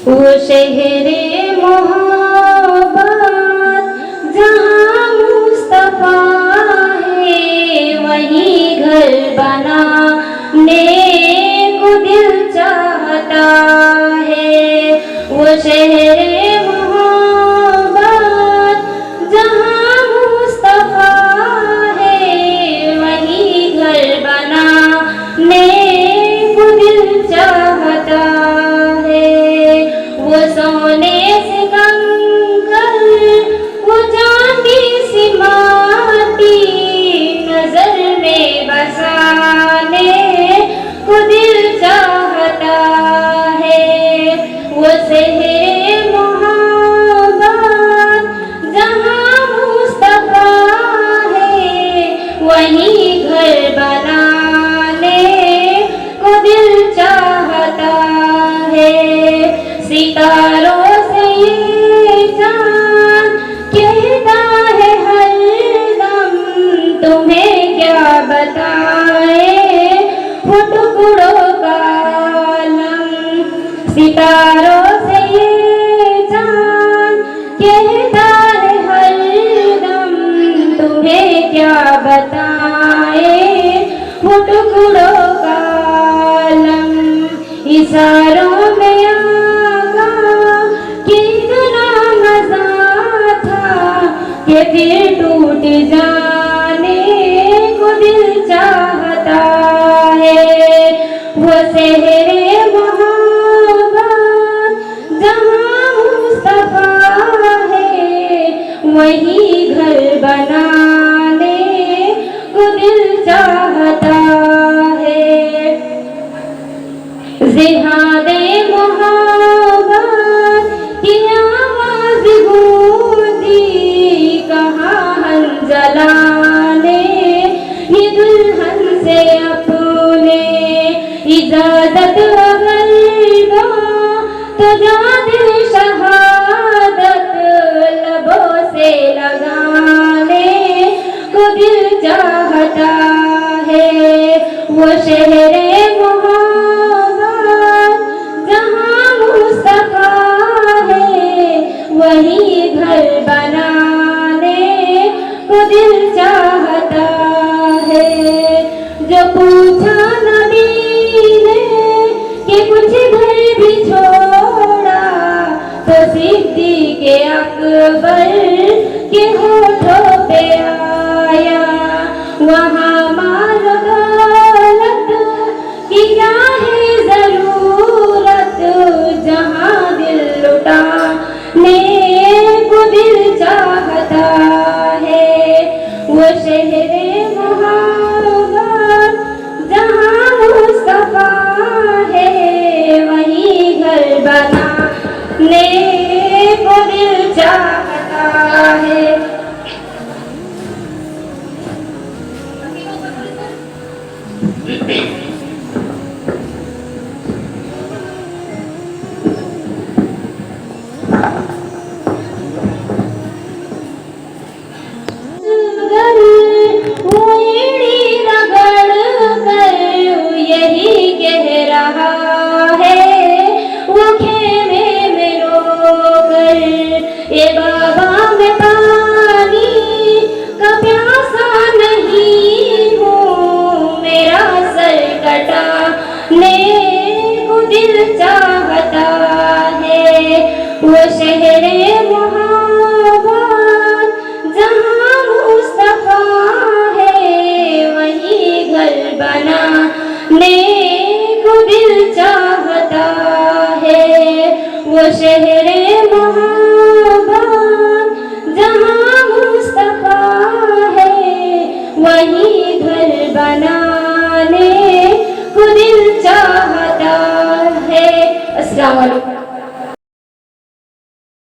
वो शहरे मोहब्बत जहाँ मुस्तफा है, वही घर बनाने को दिल चाहता है। वो शहरे मोहब्बत जहाँ मुस्तफा है, वही घर बनाने को दिल चाहता है। वो सोने से कंकड़, वो चांदी से माटी, नजर में बसाने को दिल चाहता है। वो शहरे मोहब्बत जहाँ मुस्तफा है, वही घर बनाने को दिल चाहता है। सितारों से ये चाँद कहता है हरदम, तुम्हें क्या बताए वो टुकड़ों का आलम। सितारों से ये चाँद कहता है हरदम, तुम्हें क्या बताए वो टुकड़ों का आलम। इशारों में ये फिर टूट जाने को दिल चाहता है। वो शहरे मोहब्बत जहाँ मुस्तफा है, वही घर बनाने को दिल चाहता है। जिहादे मोहब्बत की आवाज़ गूंजी, जलाने ये दुल्हन से अपने इजाजत अगर दो तो जादे शहादत लबों से लगाने को दिल चाहता है। वो शहरे मोहब्बत जहाँ मुस्तफा है, वही घर बनाने को दिल चाहता है। जो पूछा नबी ने कि कुछ घर भी छोड़ा, तो सिद्दीक़ अकबर के होठों पे आया। वहाँ माल दौलत की क्या है ज़रूरत, जहाँ दिल लुटाने को दिल चाहता है। वो शहरे मोहब्बत जहाँ मुस्तफा है, वही घर बनाने को दिल चाहता है। ये बाबा मैं पानी का प्यासा नहीं हूँ, मेरा सर कटाने को दिल चाहता है। वो शहरे मोहब्बत जहाँ मुस्तफा है, वही घर बनाने को दिल चाहता है। वो शहरे जहाँ मुस्तफा है, वही घर बनाने को दिल चाहता है। अस्सलाम वालेकुम।